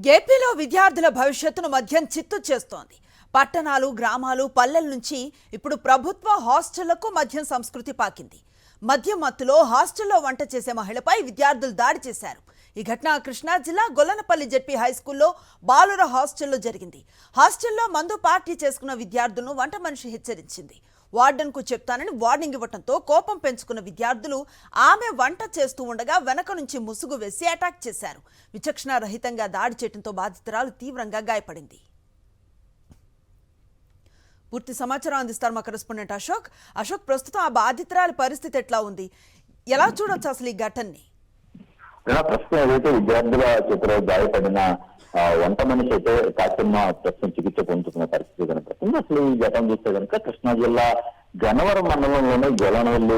ఏపీలో విద్యార్థుల భవిష్యత్తును మద్యం చిత్తు చేస్తోంది. పట్టణాలు, గ్రామాలు, పల్లెల నుంచి ఇప్పుడు ప్రభుత్వ హాస్టళ్లకు మద్యం సంస్కృతి పాకింది. మద్యం మత్తులో హాస్టల్లో వంట చేసే మహిళపై విద్యార్థులు దాడి చేశారు. ఈ ఘటన కృష్ణా జిల్లా గొల్లనపల్లి జెడ్పీ హైస్కూల్లో బాలుర హాస్టల్లో జరిగింది. హాస్టల్లో మందు పార్టీ చేసుకున్న విద్యార్థులను వంట మనిషి హెచ్చరించింది. వార్డెన్కు చెప్తానని వార్నింగ్ ఇవ్వడంతో కోపం పెంచుకున్న విద్యార్థులు ఆమె వంట చేస్తూ ఉండగా వెనక నుంచి ముసుగు వేసి అటాక్ చేశారు. విచక్షణ రహితంగా దాడి చేయడంతో బాధితురాలు తీవ్రంగా గాయపడింది. పూర్తి సమాచారం అందిస్తారు మా కరెస్పాండెంట్ అశోక్. ప్రస్తుతం ఆ బాధితురాలి పరిస్థితి ఎట్లా ఉంది, ఎలా చూడొచ్చు అసలు ఈ ఘటనని? ప్రస్తుతం ఏదైతే విద్యార్థుల చేతిలో గాయపడిన వంట మనిషి అయితే కాకిమ్మ ప్రస్తుతం చికిత్స పొందుతున్న పరిస్థితి కనపడుతుంది. అసలు ఈ ఘటన చూస్తే కనుక కృష్ణా జిల్లా గన్నవరం మండలంలోనే గొల్లనవల్లి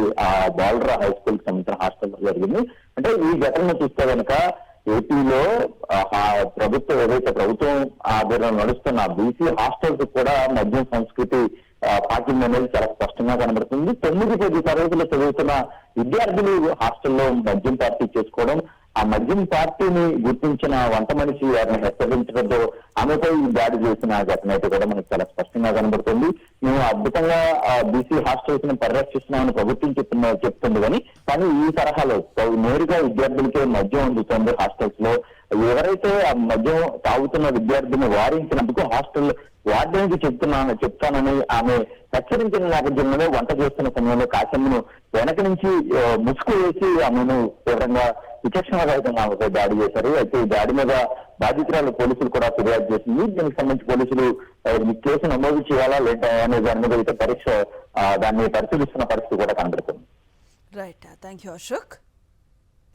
బాలుర హై స్కూల్ కి సంబంధించిన హాస్టల్లో జరిగింది. అంటే ఈ ఘటన చూస్తే కనుక ఏపీలో ప్రభుత్వం ఆధ్వర్యంలో నడుస్తున్న బీసీ హాస్టల్స్ కూడా మద్యం సంస్కృతి పాకింగ్ అనేది చాలా స్పష్టంగా కనబడుతుంది. 9-10 తరగతులు చదువుతున్న విద్యార్థులు హాస్టల్లో మద్యం పార్టీ చేసుకోవడం, ఆ మద్యం పార్టీని గుర్తించిన వంట మనిషి వారిని హెచ్చరించడంతో ఆమెపై దాడి చేసిన ఘటన అయితే కూడా మనకు చాలా స్పష్టంగా కనబడుతుంది. మేము అద్భుతంగా బీసీ హాస్టల్స్ ని పరిరక్షిస్తున్నామని ప్రభుత్వం చెప్తుంది కానీ ఈ తరహాలో నేరుగా విద్యార్థులకే మద్యం అందుతుంది హాస్టల్స్ లో. ఎవరైతే ఆ మద్యం తాగుతున్న విద్యార్థిని వారించినందుకు హాస్టల్ వార్డెన్కి చెప్తానని ఆమె హెచ్చరించిన నేపథ్యంలో వంట చేస్తున్న సమయంలో కాశమ్మను వెనక నుంచి ముసుగు వేసి ఆమెను తీవ్రంగా విచక్షణ రహితంగా ఆమెపై దాడి చేశారు. అయితే ఈ దాడి మీద బాధితురాలు పోలీసులు కూడా ఫిర్యాదు చేసింది. దీనికి సంబంధించి పోలీసులు ఈ కేసు నమోదు చేయాలా లేదా అనే దాని మీద అయితే దాన్ని పరిశీలిస్తున్న పరిస్థితి కూడా కనబడుతుంది. Right, thank you Ashok.